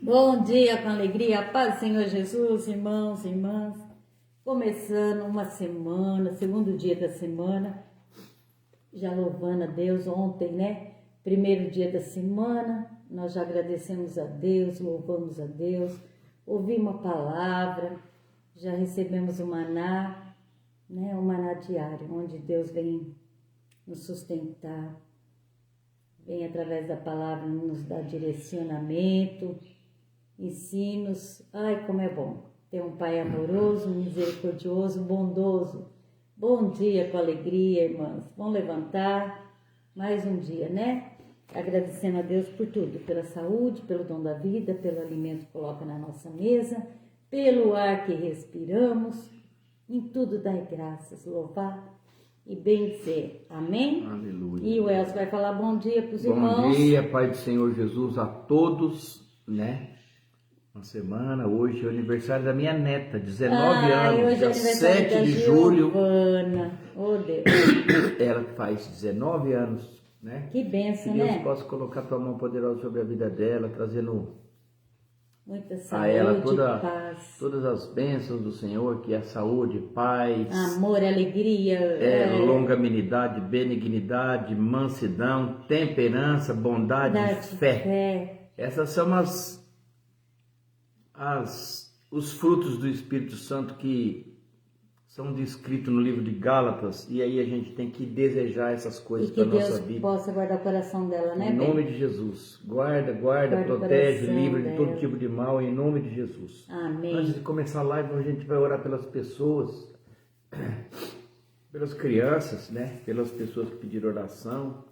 Bom dia com alegria, a paz do Senhor Jesus, irmãos e irmãs. Começando uma semana, segundo dia da semana, já louvando a Deus ontem, né? Primeiro dia da semana, nós já agradecemos a Deus, louvamos a Deus, ouvimos a palavra, já recebemos o maná, né? O maná diário, onde Deus vem nos sustentar, vem através da palavra nos dar direcionamento, ensinos. Ai, como é bom ter um Pai amoroso, misericordioso, bondoso. Bom dia com alegria, irmãs. Vamos levantar mais um dia, né? Agradecendo a Deus por tudo, pela saúde, pelo dom da vida, pelo alimento que coloca na nossa mesa, pelo ar que respiramos. Em tudo dai graças, louvar e benzer. Amém? Aleluia. E o Elcio vai falar bom dia para os irmãos. Bom dia, Pai do Senhor Jesus, a todos, né? Uma semana, hoje é o aniversário da minha neta, 19 anos, hoje é dia aniversário 7 da de julho. Giovana. Oh, Deus. Ela faz 19 anos, né? Que bênção, Que Deus né? possa colocar tua mão poderosa sobre a vida dela, trazendo Muita a saúde, ela paz, todas as bênçãos do Senhor, que é saúde, paz, amor, alegria, longanimidade, benignidade, mansidão, temperança, bondade e fé. Essas são os frutos do Espírito Santo que são descritos no livro de Gálatas, e aí a gente tem que desejar essas coisas para a nossa vida. Que Deus possa guardar o coração dela, né? Em nome de Jesus. Guarda, protege, livra de todo tipo de mal, em nome de Jesus. Amém. Antes de começar a live, a gente vai orar pelas pessoas, pelas crianças, né? Pelas pessoas que pediram oração.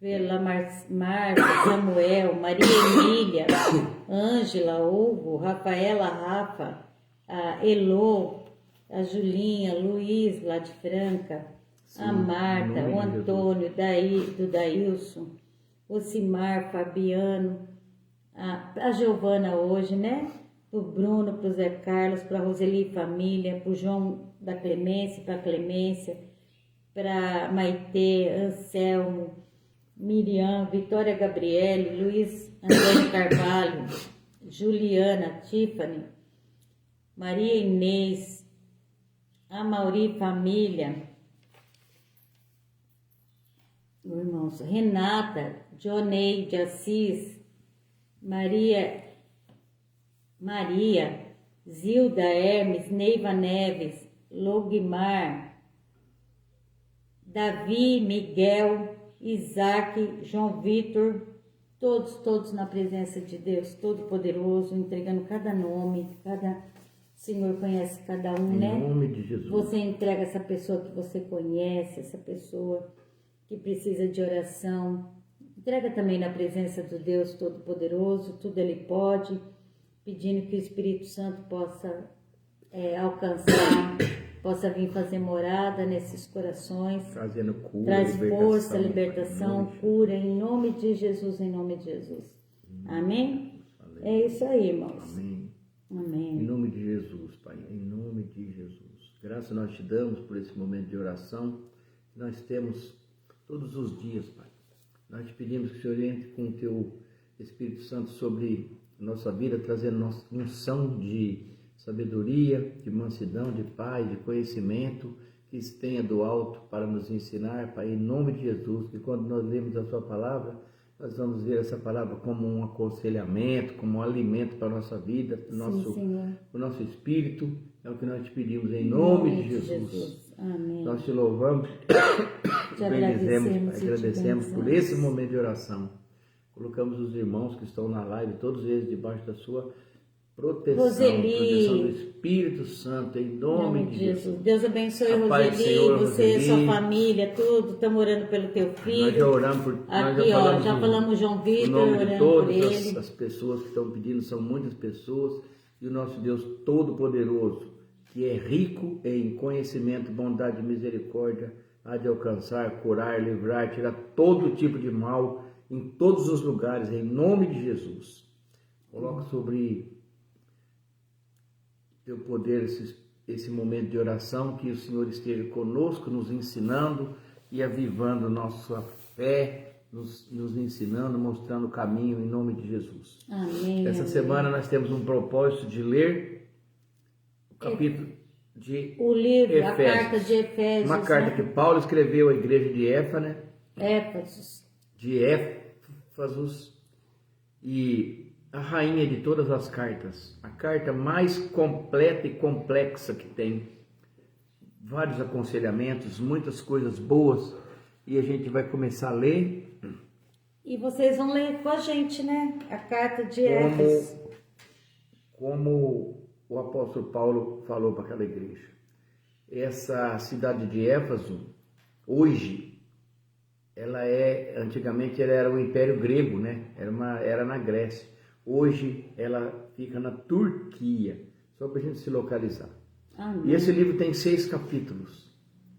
Pela Marta, Samuel, Maria Emília, Ângela, Hugo, Rafaela, Rafa, a Elô, a Julinha, Luiz, lá de Franca, sim, a Marta, o Antônio, do Daílson, o Simar, Fabiano, a Giovana hoje, né? Pro Bruno, pro Zé Carlos, pra Roseli e família, pro João da Clemência, pra Clemência, pra Maitê, Anselmo, Miriam, Vitória Gabriele, Luiz Antônio Carvalho, Juliana, Tiffany, Maria Inês, a Mauri família, irmãos, Renata, Joneide Assis, Maria, Zilda Hermes, Neiva Neves, Logmar, Davi, Miguel, Isaac, João Vitor, todos na presença de Deus Todo-Poderoso, entregando cada nome, Senhor conhece cada um, né? Em nome de Jesus. Você entrega essa pessoa que você conhece, essa pessoa que precisa de oração. Entrega também na presença do Deus Todo-Poderoso, tudo Ele pode, pedindo que o Espírito Santo possa alcançar, possa vir fazer morada nesses corações, trazendo cura, traz força, libertação, cura, em nome de Jesus, Amém? É isso aí, irmãos. Amém. Em nome de Jesus, Pai, em nome de Jesus. Graças nós te damos por esse momento de oração que nós temos todos os dias, Pai. Nós te pedimos que o Senhor entre com o teu Espírito Santo sobre a nossa vida, trazendo nossa unção de sabedoria, de mansidão, de paz, de conhecimento, que tenha do alto para nos ensinar, Pai, em nome de Jesus, que quando nós lemos a sua palavra, nós vamos ver essa palavra como um aconselhamento, como um alimento para a nossa vida, para o nosso espírito. É o que nós te pedimos em nome de Jesus. Amém. Nós te louvamos, te agradecemos por esse momento de oração. Colocamos os irmãos que estão na live, todos eles debaixo da sua proteção do Espírito Santo, em nome de Jesus. Deus abençoe, Roseli, você, sua família, tudo. Estamos orando pelo teu filho. Nós já oramos por aqui, já falamos João Vitor, o nome de orando todas por ele. as pessoas que estão pedindo, são muitas pessoas, e o nosso Deus Todo-Poderoso, que é rico em conhecimento, bondade e misericórdia, há de alcançar, curar, livrar, tirar todo tipo de mal em todos os lugares, em nome de Jesus. Coloca sobre teu poder esse momento de oração, que o Senhor esteja conosco, nos ensinando e avivando nossa fé nos ensinando, mostrando o caminho em nome de Jesus. Amém. Essa semana nós temos um propósito de ler o capítulo de o livro, Efésios. a carta de Efésios. Uma carta que Paulo escreveu à igreja de Éfeso, né? De Éfeso, e a rainha de todas as cartas, a carta mais completa e complexa que tem, vários aconselhamentos, muitas coisas boas, e a gente vai começar a ler. E vocês vão ler com a gente, né? A carta de Éfeso. Como o apóstolo Paulo falou para aquela igreja. Essa cidade de Éfeso, hoje, antigamente ela era o Império Grego, né? Era na Grécia. Hoje ela fica na Turquia, só para a gente se localizar. Amém. E esse livro tem 6 capítulos,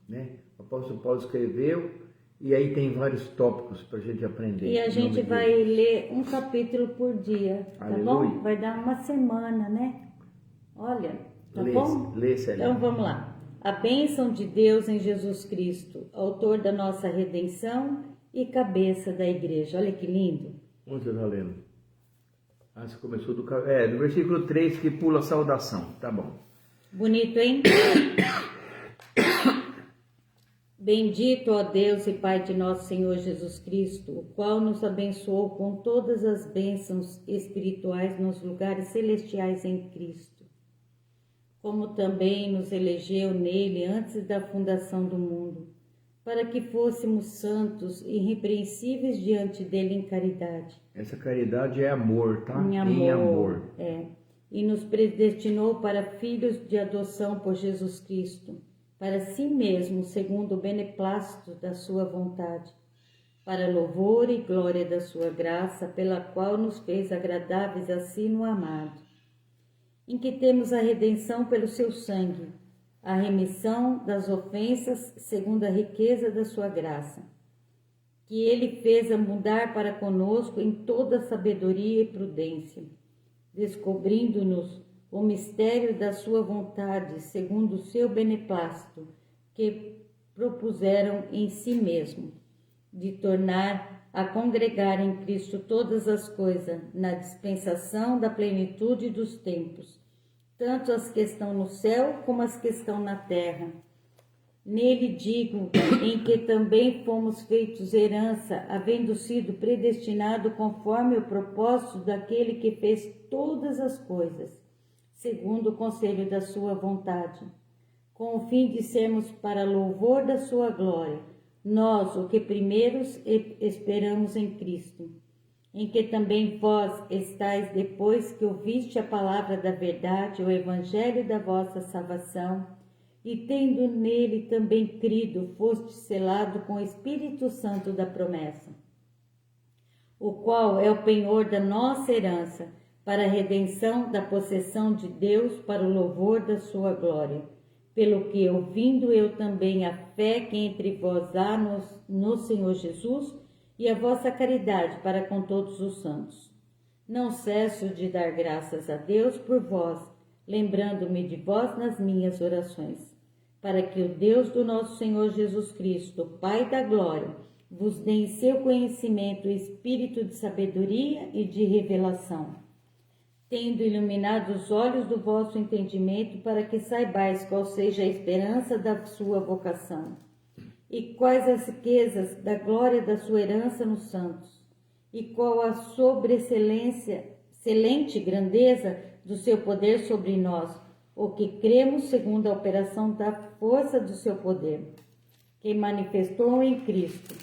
né? O apóstolo Paulo escreveu, e aí tem vários tópicos para a gente aprender. E a gente vai ler um capítulo por dia, tá bom? Vai dar uma semana, né? Olha, tá bom? Lê, Célia. Então vamos lá. A bênção de Deus em Jesus Cristo, autor da nossa redenção e cabeça da igreja. Olha que lindo. Onde você está lendo? Você começou do versículo 3 que pula a saudação. Tá bom. Bonito, hein? Bendito, ó Deus e Pai de nosso Senhor Jesus Cristo, o qual nos abençoou com todas as bênçãos espirituais nos lugares celestiais em Cristo, como também nos elegeu nele antes da fundação do mundo, para que fôssemos santos e irrepreensíveis diante dele em caridade. Essa caridade é amor, tá? Em amor. E nos predestinou para filhos de adoção por Jesus Cristo, para si mesmo, segundo o beneplácito da sua vontade, para louvor e glória da sua graça, pela qual nos fez agradáveis a si no amado, em que temos a redenção pelo seu sangue, a remissão das ofensas segundo a riqueza da sua graça, que ele fez a mudar para conosco em toda sabedoria e prudência, descobrindo-nos o mistério da sua vontade, segundo o seu beneplácito, que propuseram em si mesmo, de tornar a congregar em Cristo todas as coisas, na dispensação da plenitude dos tempos, tanto as que estão no céu como as que estão na terra. Nele digo, em que também fomos feitos herança, havendo sido predestinado conforme o propósito daquele que fez todas as coisas, segundo o conselho da sua vontade, com o fim de sermos para louvor da sua glória, nós, o que primeiros esperamos em Cristo, em que também vós estáis depois que ouviste a palavra da verdade, o evangelho da vossa salvação, e tendo nele também crido, foste selado com o Espírito Santo da promessa, o qual é o penhor da nossa herança, para a redenção da possessão de Deus, para o louvor da sua glória, pelo que, ouvindo eu também a fé que entre vós há no Senhor Jesus, e a vossa caridade para com todos os santos. Não cesso de dar graças a Deus por vós, lembrando-me de vós nas minhas orações, para que o Deus do nosso Senhor Jesus Cristo, Pai da glória, vos dê em seu conhecimento o espírito de sabedoria e de revelação, tendo iluminado os olhos do vosso entendimento, para que saibais qual seja a esperança da sua vocação, e quais as riquezas da glória da sua herança nos santos, e qual a excelente grandeza do seu poder sobre nós, o que cremos segundo a operação da força do seu poder, que manifestou em Cristo,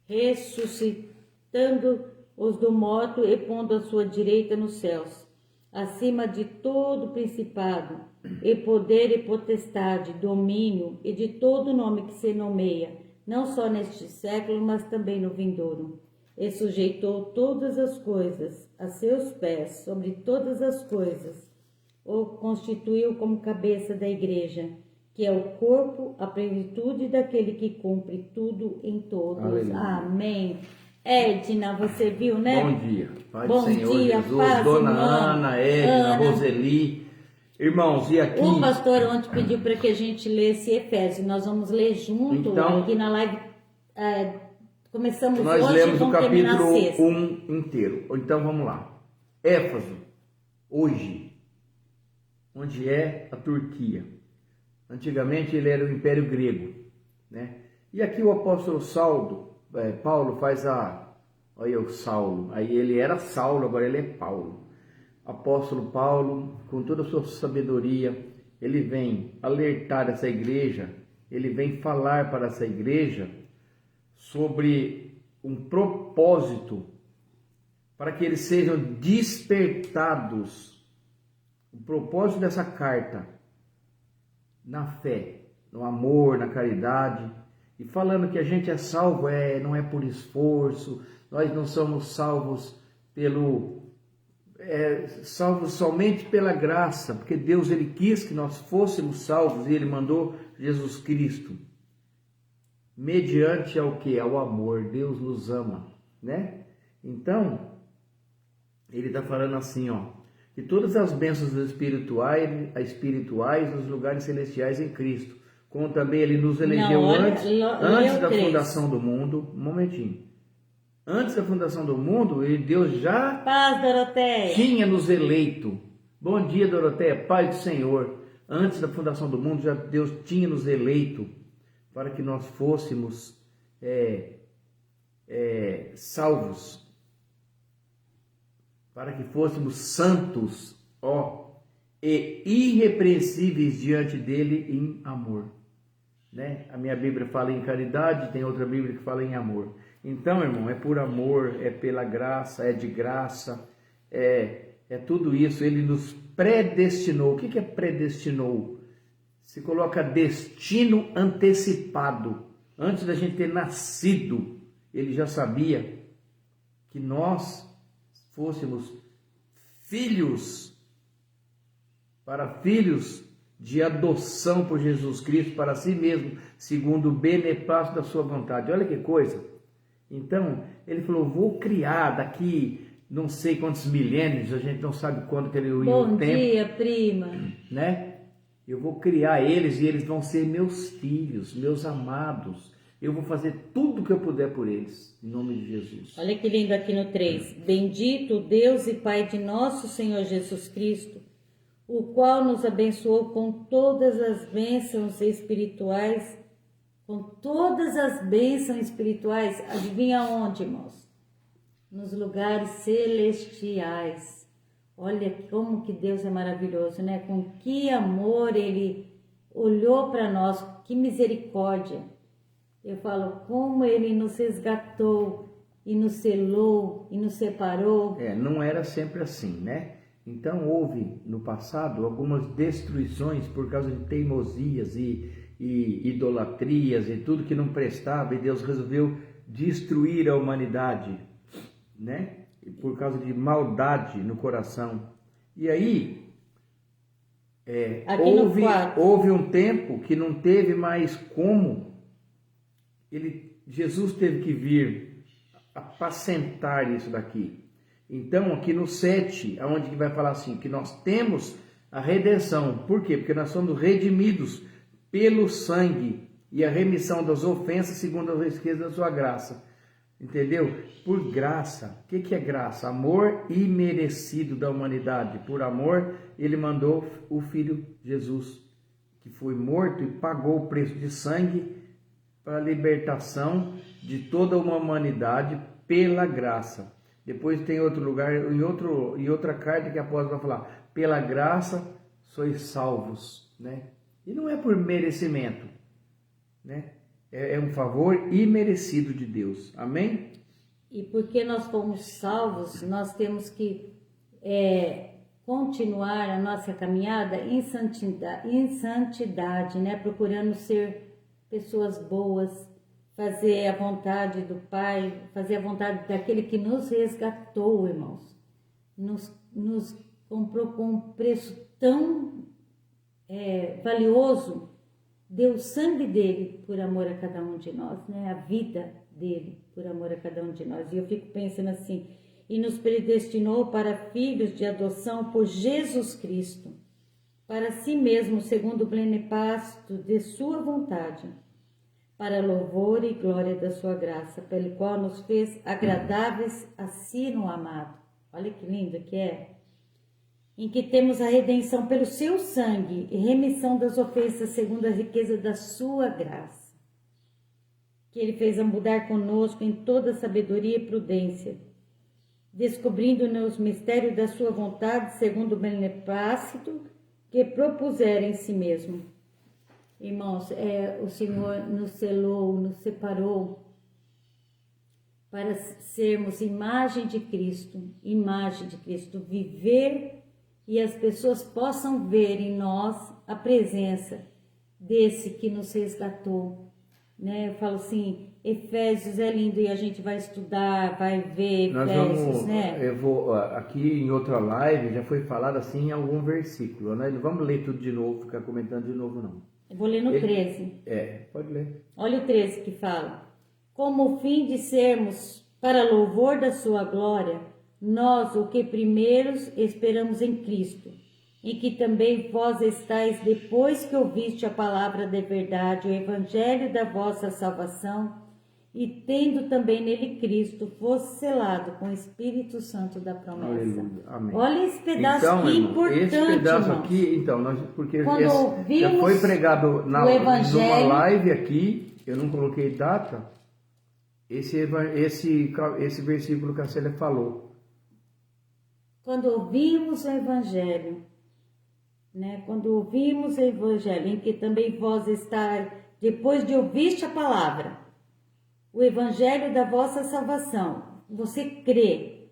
ressuscitando-os do morto e pondo a sua direita nos céus, acima de todo principado, e poder e potestade, domínio e de todo nome que se nomeia, não só neste século, mas também no vindouro. E sujeitou todas as coisas a seus pés, sobre todas as coisas, o constituiu como cabeça da igreja, que é o corpo, a plenitude daquele que cumpre tudo em todos. Aleluia. Amém. Edna, você viu, né? Bom dia, Pai Bom do Senhor dia, Jesus, paz, Dona irmã. Ana, Edna, Roseli, irmãos, e aqui... O pastor ontem pediu para que a gente lesse Efésios, nós vamos ler junto, Então, aqui na live Começamos Nós hoje e lemos o vamos terminar capítulo sexta. 1 inteiro. Então vamos lá. Éfaso, hoje, onde é a Turquia. Antigamente ele era o Império Grego, né? E aqui o apóstolo Paulo faz olha o Saulo, aí ele era Saulo, agora ele é Paulo. Apóstolo Paulo, com toda a sua sabedoria, ele vem alertar essa igreja, ele vem falar para essa igreja sobre um propósito para que eles sejam despertados. O propósito dessa carta, na fé, no amor, na caridade, e falando que a gente é salvo, não é por esforço, nós não somos salvos salvos somente pela graça, porque Deus ele quis que nós fôssemos salvos e ele mandou Jesus Cristo. Mediante ao que? Ao amor, Deus nos ama, né? Então, ele está falando assim, que todas as bênçãos espirituais nos lugares celestiais em Cristo, como também ele nos elegeu antes da fundação do mundo, um momentinho, antes da fundação do mundo, Deus já tinha nos eleito. Bom dia, Doroteia, Pai do Senhor. Antes da fundação do mundo, Deus tinha nos eleito para que nós fôssemos salvos, para que fôssemos santos, e irrepreensíveis diante dele em amor, né? A minha Bíblia fala em caridade, tem outra Bíblia que fala em amor. Então, irmão, é por amor, é pela graça, é de graça, é tudo isso. Ele nos predestinou. O que é predestinou? Se coloca destino antecipado. Antes da gente ter nascido, ele já sabia que nós fôssemos filhos de adoção por Jesus Cristo para si mesmo, segundo o beneplácito da sua vontade. Olha que coisa! Então, ele falou, vou criar daqui não sei quantos milênios, a gente não sabe quando que ele ia o tempo. Bom dia, prima! Né? Eu vou criar eles e eles vão ser meus filhos, meus amados. Eu vou fazer tudo o que eu puder por eles, em nome de Jesus. Olha que lindo aqui no 3. Bendito Deus e Pai de nosso Senhor Jesus Cristo, o qual nos abençoou com todas as bênçãos espirituais. Com todas as bênçãos espirituais. Adivinha onde, irmãos? Nos lugares celestiais. Olha como que Deus é maravilhoso, né? Com que amor Ele olhou para nós, que misericórdia. Eu falo, como Ele nos resgatou e nos selou e nos separou. Não era sempre assim, né? Então houve no passado algumas destruições por causa de teimosias e idolatrias e tudo que não prestava, e Deus resolveu destruir a humanidade, né? Por causa de maldade no coração. E aí houve um tempo que não teve mais como. Jesus teve que vir apacentar isso daqui. Então aqui no 7, onde que vai falar assim, que nós temos a redenção. Por quê? Porque nós somos redimidos pelo sangue e a remissão das ofensas segundo a riqueza da sua graça. Entendeu? Por graça. O que é graça? Amor imerecido da humanidade. Por amor, ele mandou o Filho Jesus, que foi morto e pagou o preço de sangue para a libertação de toda uma humanidade pela graça. Depois tem outro lugar, em outra carta que a apóstolo vai falar, pela graça sois salvos, né? E não é por merecimento, né? É um favor imerecido de Deus. Amém? E porque nós fomos salvos, nós temos que continuar a nossa caminhada em santidade, né? Procurando ser pessoas boas, fazer a vontade do Pai, fazer a vontade daquele que nos resgatou, irmãos. Nos comprou com um preço tão valioso, deu o sangue dele por amor a cada um de nós, né? A vida dele por amor a cada um de nós. E eu fico pensando assim, e nos predestinou para filhos de adoção por Jesus Cristo, para si mesmo, segundo o beneplácito de sua vontade, para louvor e glória da sua graça, pelo qual nos fez agradáveis a si no amado. Olha que lindo que é. Em que temos a redenção pelo seu sangue e remissão das ofensas segundo a riqueza da sua graça, que ele fez a mudar conosco em toda sabedoria e prudência, descobrindo-nos os mistérios da sua vontade segundo o beneplácito que propusera em si mesmo. Irmãos, o Senhor nos selou, nos separou para sermos imagem de Cristo, viver e as pessoas possam ver em nós a presença desse que nos resgatou, né? Eu falo assim, Efésios é lindo e a gente vai estudar, vai ver Efésios, né? Eu vou, aqui em outra live já foi falado assim em algum versículo, né? Não vamos ler tudo de novo, ficar comentando de novo não. Eu vou ler no 13. Pode ler. Olha o 13 que fala. Como o fim de sermos para louvor da sua glória, nós, o que primeiros esperamos em Cristo, em que também vós estáis depois que ouviste a palavra da verdade, o evangelho da vossa salvação, e tendo também nele Cristo, fosse selado com o Espírito Santo da promessa. Aleluia. Amém. Olha esse pedaço então, que irmão, importante, esse pedaço irmãos. aqui, então, porque já foi pregado numa live aqui, eu não coloquei data, esse versículo que a Célia falou. Quando ouvimos o Evangelho, né? Quando ouvimos o Evangelho, em que também vós estáis, depois de ouviste a palavra, o Evangelho da vossa salvação, você crê,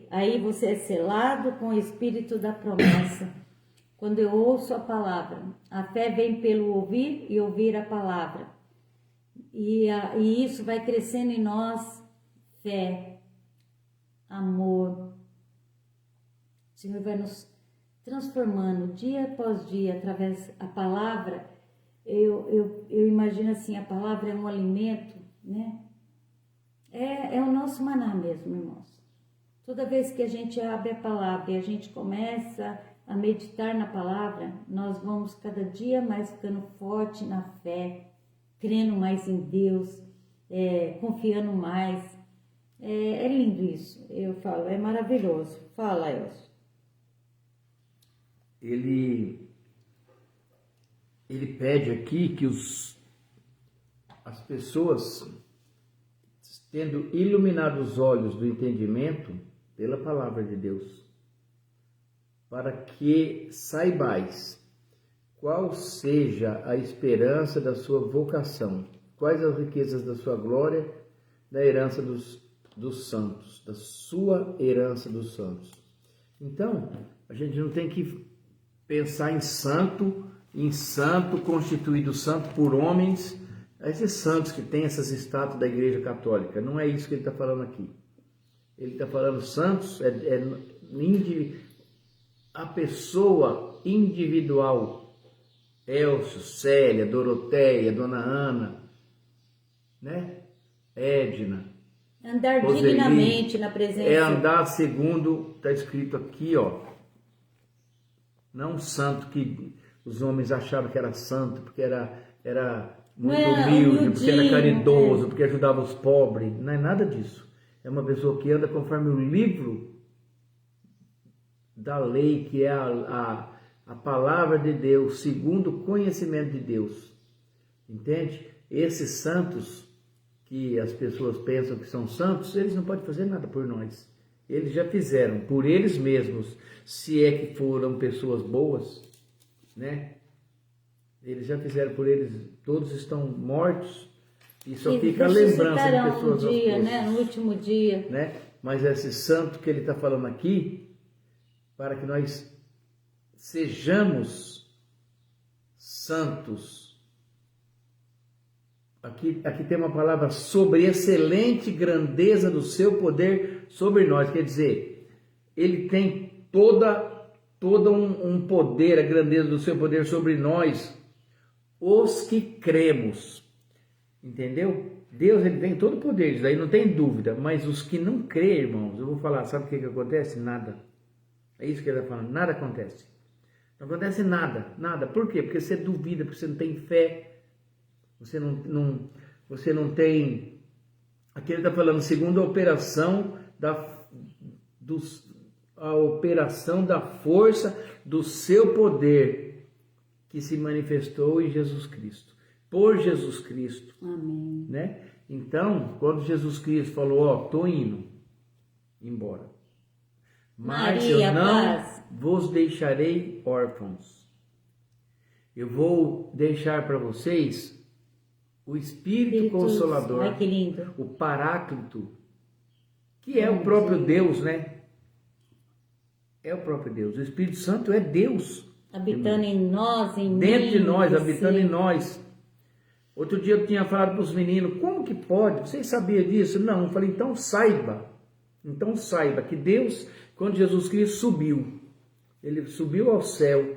aí você é selado com o Espírito da promessa. Quando eu ouço a palavra, a fé vem pelo ouvir e ouvir a palavra, e isso vai crescendo em nós, fé, amor. O Senhor vai nos transformando dia após dia através da palavra. Eu imagino assim, a palavra é um alimento, né? É o nosso maná mesmo, irmãos. Toda vez que a gente abre a palavra e a gente começa a meditar na palavra, nós vamos cada dia mais ficando forte na fé, crendo mais em Deus, confiando mais. É lindo isso, eu falo, é maravilhoso. Fala, Elcio. Ele pede aqui que as pessoas, tendo iluminado os olhos do entendimento pela palavra de Deus, para que saibais qual seja a esperança da sua vocação, quais as riquezas da sua glória, da herança dos santos, da sua herança dos santos. Então, a gente não tem que pensar em santo constituído santo por homens, esses santos que têm essas estátuas da Igreja Católica. Não é isso que ele está falando aqui. Ele está falando santos, a pessoa individual, Elcio, Célia, Doroteia, Dona Ana, né? Edna. Andar dignamente na presença. É andar segundo, está escrito aqui, ó. Não santo que os homens achavam que era santo, porque era muito humilde, porque era caridoso, porque ajudava os pobres. Não é nada disso. É uma pessoa que anda conforme o livro da lei, que é a palavra de Deus, segundo o conhecimento de Deus. Entende? Esses santos que as pessoas pensam que são santos, eles não podem fazer nada por nós. Eles já fizeram por eles mesmos, se é que foram pessoas boas, né? Eles já fizeram por eles, todos estão mortos e só fica a lembrança de pessoas um dia, né? No último dia, né? Mas esse santo que ele está falando aqui, para que nós sejamos santos. Aqui tem uma palavra sobre excelente grandeza do seu poder sobre nós. Quer dizer, ele tem todo um poder, a grandeza do seu poder sobre nós, os que cremos. Entendeu? Deus, ele tem todo o poder, isso aí não tem dúvida. Mas os que não creem, irmãos, eu vou falar, sabe o que acontece? Nada. É isso que ele está falando, nada acontece. Não acontece nada, nada. Por quê? Porque você duvida, porque você não tem fé, você não tem. Aqui ele está falando, segundo a operação da força do seu poder que se manifestou em Jesus Cristo, por Jesus Cristo. Amém. Né? Então, quando Jesus Cristo falou, ó, tô indo embora, mas Maria, eu não paz. vos deixarei órfãos. Eu vou deixar para vocês o Espírito Consolador, Ai, que lindo. o Paráclito, que é o próprio Deus, né? É o próprio Deus. O Espírito Santo é Deus. Habitando em nós, em Dentro mim, de nós, em habitando você. em nós. Outro dia eu tinha falado para os meninos, como que pode? Vocês sabiam disso? Não. Eu falei, então saiba que Deus, quando Jesus Cristo subiu, ele subiu ao céu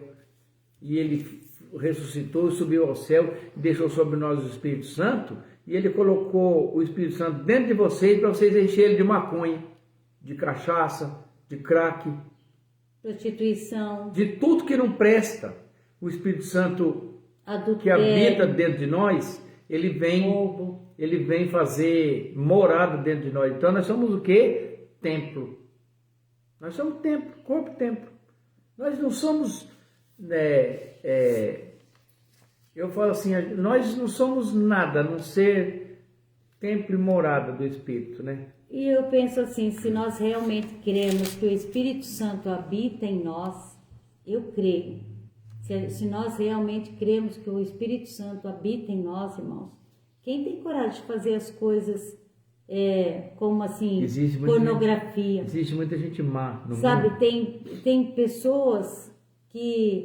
e ele ressuscitou, subiu ao céu, deixou sobre nós o Espírito Santo e ele colocou o Espírito Santo dentro de vocês para vocês encherem de maconha, de cachaça, de crack, Prostituição, de tudo que não presta. O Espírito Santo adultério, que habita dentro de nós, ele roubo. vem fazer morada dentro de nós. Então nós somos o quê? Templo. Nós somos templo, corpo-templo. Nós não somos, eu falo assim, nós não somos nada a não ser templo e morada do Espírito, né? E eu penso assim, se nós realmente cremos que o Espírito Santo habita em nós, eu creio. Se nós realmente cremos que o Espírito Santo habita em nós, irmãos, quem tem coragem de fazer as coisas como assim, pornografia? Existe muita gente má no Sabe, mundo. tem pessoas que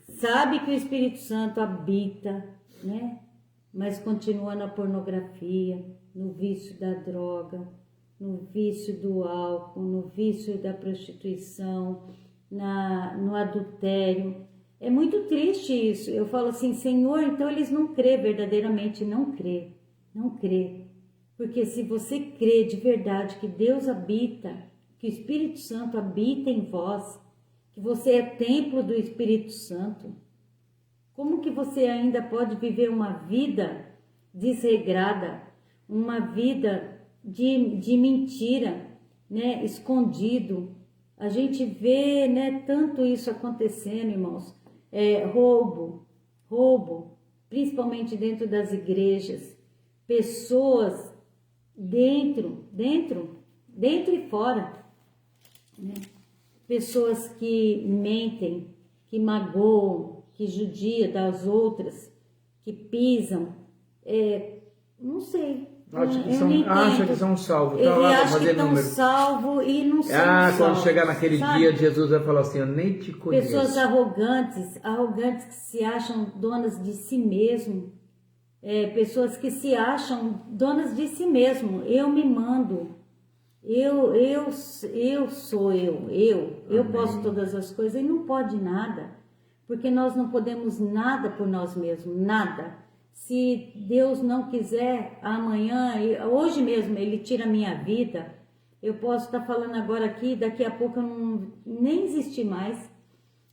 sabem que o Espírito Santo habita, né? Mas continua na pornografia, no vício da droga, no vício do álcool, no vício da prostituição, no adultério. É muito triste isso. Eu falo assim, Senhor, então eles não crê verdadeiramente, não crê. Porque se você crê de verdade que Deus habita, que o Espírito Santo habita em vós, que você é templo do Espírito Santo, como que você ainda pode viver uma vida desregrada, uma vida de mentira, né, escondido? A gente vê, né, tanto isso acontecendo, irmãos, roubo, principalmente dentro das igrejas, pessoas dentro e fora, né? Pessoas que mentem, que magoam, que judiam das outras, que pisam, não sei. Acha que são salvos. Ele acha que estão salvos e não são salvos. Quando chegar naquele dia, Jesus vai falar assim, eu nem te conheço. Pessoas arrogantes que se acham donas de si mesmo. Pessoas que se acham donas de si mesmo. Eu me mando. Eu sou eu posso todas as coisas e não pode nada, porque nós não podemos nada por nós mesmos, nada. Se Deus não quiser, amanhã, hoje mesmo, Ele tira a minha vida, eu posso estar falando agora aqui, daqui a pouco eu nem existir mais.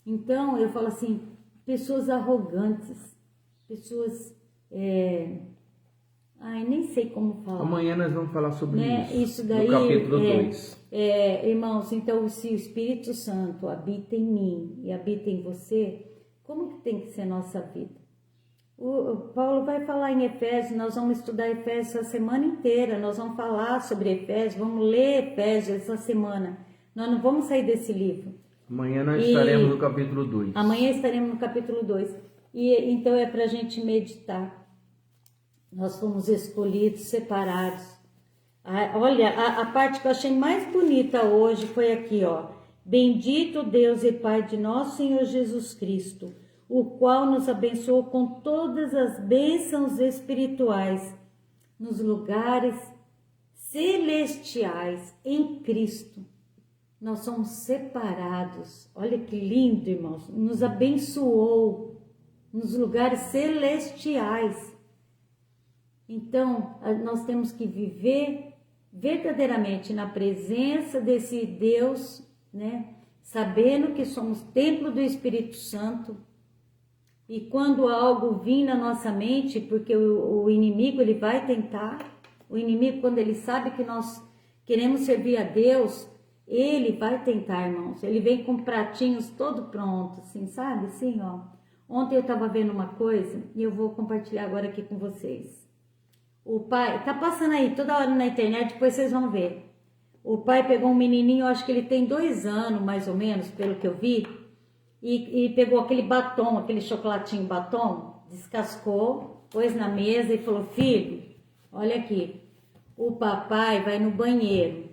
Então, eu falo assim, pessoas arrogantes, pessoas... nem sei como falar. Amanhã nós vamos falar sobre isso daí, no capítulo 2. Irmãos, então se o Espírito Santo habita em mim e habita em você, como que tem que ser a nossa vida? O Paulo vai falar em Efésios, nós vamos estudar Efésios essa semana inteira, nós vamos falar sobre Efésios, vamos ler Efésios essa semana. Nós não vamos sair desse livro. Amanhã nós estaremos no capítulo 2. Amanhã estaremos no capítulo 2. E então é para a gente meditar. Nós fomos escolhidos, separados. Olha, a parte que eu achei mais bonita hoje foi aqui, ó. Bendito Deus e Pai de nosso Senhor Jesus Cristo, o qual nos abençoou com todas as bênçãos espirituais nos lugares celestiais em Cristo. Nós somos separados. Olha que lindo, irmãos. Nos abençoou nos lugares celestiais. Então, nós temos que viver verdadeiramente na presença desse Deus, né, sabendo que somos templo do Espírito Santo. E quando algo vir na nossa mente, porque o inimigo ele vai tentar, o inimigo quando ele sabe que nós queremos servir a Deus, ele vai tentar, irmãos. Ele vem com pratinhos todo pronto, assim, sabe? Assim, ó. Ontem eu estava vendo uma coisa e eu vou compartilhar agora aqui com vocês. O pai, tá passando aí toda hora na internet, depois vocês vão ver. O pai pegou um menininho, eu acho que ele tem 2 anos, mais ou menos, pelo que eu vi, e pegou aquele batom, aquele chocolatinho batom, descascou, pôs na mesa e falou: filho, olha aqui, o papai vai no banheiro.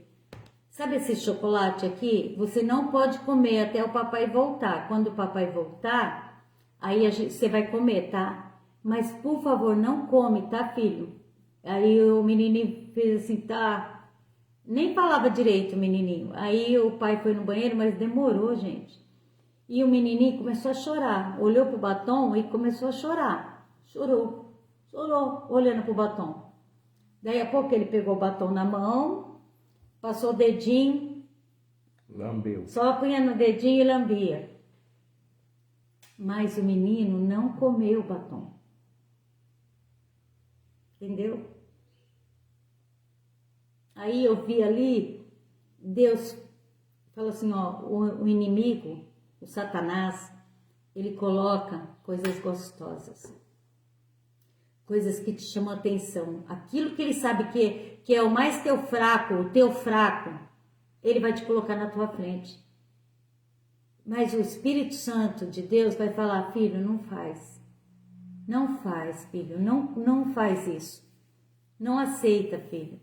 Sabe esse chocolate aqui? Você não pode comer até o papai voltar. Quando o papai voltar, aí você vai comer, tá? Mas, por favor, não come, tá, filho? Aí o menininho fez assim, tá? Nem falava direito o menininho. Aí o pai foi no banheiro, mas demorou, gente. E o menininho começou a chorar. Olhou pro batom e começou a chorar. Chorou, olhando pro batom. Daí a pouco ele pegou o batom na mão, passou o dedinho, lambeu. Só punha no dedinho e lambia. Mas o menino não comeu o batom. Entendeu? Aí eu vi ali, Deus falou assim, ó, o inimigo, o Satanás, ele coloca coisas gostosas. Coisas que te chamam a atenção. Aquilo que ele sabe que é o mais teu fraco, ele vai te colocar na tua frente. Mas o Espírito Santo de Deus vai falar: filho, não faz. Não faz, filho, não faz isso. Não aceita, filho.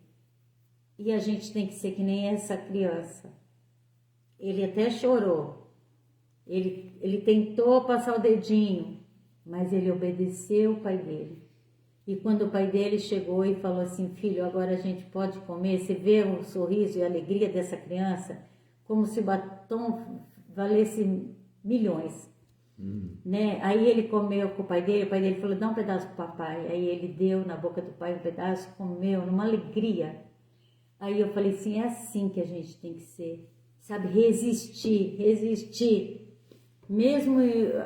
E a gente tem que ser que nem essa criança. Ele até chorou. Ele tentou passar o dedinho, mas ele obedeceu o pai dele. E quando o pai dele chegou e falou assim: filho, agora a gente pode comer, você vê o sorriso e a alegria dessa criança, como se o batom valesse milhões. Né? Aí ele comeu com o pai dele falou: dá um pedaço pro papai. Aí ele deu na boca do pai um pedaço, comeu, numa alegria. Aí eu falei assim: é assim que a gente tem que ser, sabe? Resistir. Mesmo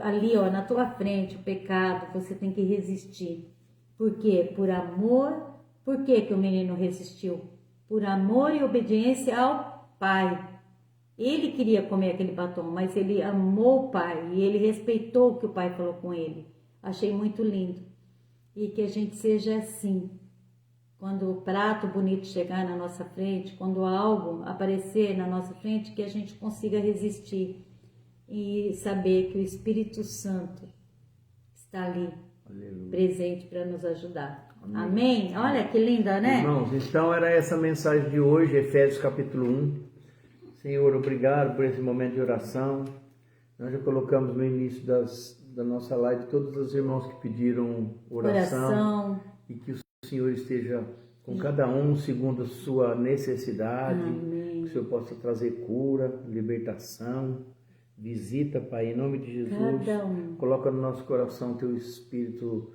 ali, ó, na tua frente, o pecado, você tem que resistir. Por quê? Por amor. Por que que o menino resistiu? Por amor e obediência ao pai. Ele queria comer aquele batom, mas ele amou o pai e ele respeitou o que o pai falou com ele. Achei muito lindo. E que a gente seja assim. Quando o prato bonito chegar na nossa frente, quando algo aparecer na nossa frente, que a gente consiga resistir e saber que o Espírito Santo está ali. Aleluia. Presente para nos ajudar. Amém? Olha que linda, né? Irmãos, então era essa mensagem de hoje, Efésios capítulo 1. Senhor, obrigado por esse momento de oração. Nós já colocamos no início da nossa live todos os irmãos que pediram oração. E que o Senhor esteja com cada um segundo a sua necessidade. Amém. Que o Senhor possa trazer cura, libertação. Visita, Pai, em nome de Jesus. Coloca no nosso coração teu espírito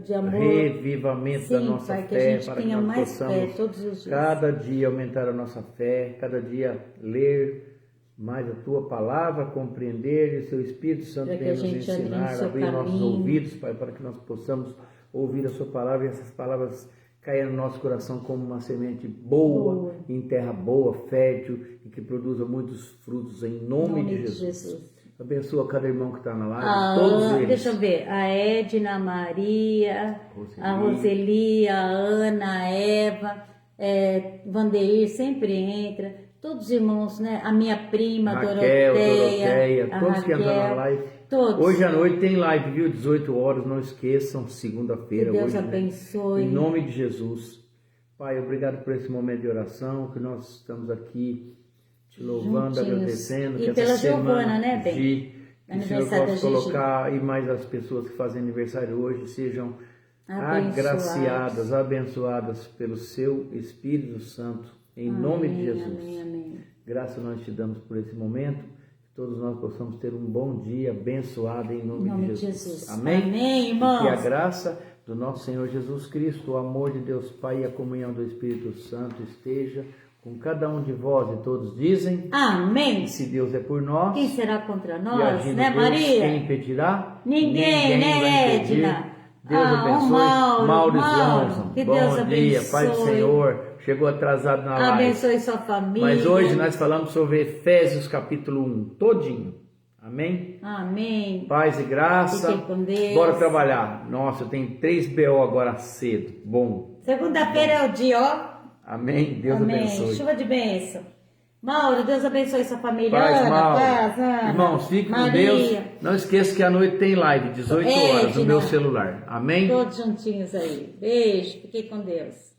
de amor, revivamento. Sim, da nossa Pai, fé, para que nós possamos todos os dias, cada dia aumentar a nossa fé, cada dia ler mais a tua palavra, compreender, e o seu Espírito Santo venha nos ensinar, abrir nossos ouvidos, Pai, para que nós possamos ouvir a sua palavra e essas palavras caiam no nosso coração como uma semente boa, em terra boa, fértil e que produza muitos frutos em nome de Jesus. Abençoa cada irmão que está na live, todos eles. Deixa eu ver, a Edna, a Maria, a Roseli, a Ana, a Eva, Vandeir sempre entra, todos os irmãos, né? A minha prima, Doroteia, todos que entram na live. Todos. Hoje à noite tem live, viu? 18 horas, não esqueçam, segunda-feira. Deus abençoe. Né? Em nome de Jesus. Pai, obrigado por esse momento de oração, que nós estamos aqui te louvando, juntinhos, agradecendo. E que pela essa Giovana, né, Bem? Que o Senhor possa colocar, e mais as pessoas que fazem aniversário hoje, sejam agraciadas, abençoadas pelo seu Espírito Santo, em nome de Jesus. Amém. Graças nós te damos por esse momento. Todos nós possamos ter um bom dia abençoado em nome de Jesus. Amém? Amém, irmãos. E que a graça do nosso Senhor Jesus Cristo, o amor de Deus Pai e a comunhão do Espírito Santo esteja com cada um de vós e todos dizem. Amém. Se Deus é por nós, Quem será contra e nós, agindo né, Deus, Maria? quem impedirá? Ninguém, né, impedir. Edna? Deus abençoe. Mauro, Johnson. que Bom Deus dia, abençoe. Pai do Senhor. Chegou atrasado na live. Abençoe sua família. Mas hoje nós falamos sobre Efésios capítulo 1, todinho. Amém? Amém. Paz e graça. Fiquem com Deus. Bora trabalhar. Nossa, eu tenho 3 BO agora cedo. Bom. Segunda-feira é o dia, ó. Amém? Deus Amém. abençoe. Chuva de bênção. Mauro, Deus abençoe sua família. Paz, Ana, Mauro. paz, Ana. Irmãos, fiquem com Maria. Deus. Não esqueça que à noite tem live, 18 horas, no Edna. meu celular. Amém? Todos juntinhos aí. Beijo. Fiquem com Deus.